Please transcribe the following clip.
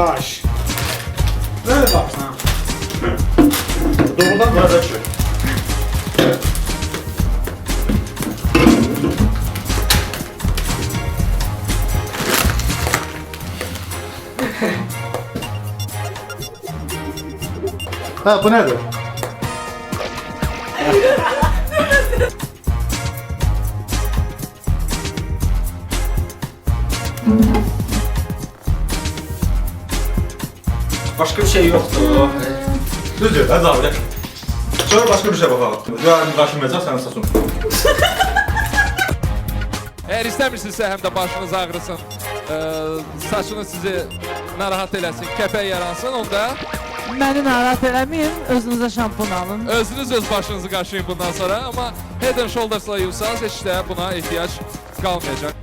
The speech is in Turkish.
baş. Nerede baş? Doğrudan Burada çök. Ha bu nedir? Başka bir şey yoktu. Düzdür, hadi abi. Sonra başka bir şey bakalım. Yarın karşımayacaq, sen saçın. Eğer istəmirsinizsə həm də başınız ağrısın, saçınız sizi narahat eləsin, kəpək yaransın, onda Məni narahat eləməyin, özünüzə şampun alın. özünüz öz başınızı qaşıyın bundan sonra. Amma Head and Shoulders'la yuyursanız heç də buna ehtiyac qalmayacaq.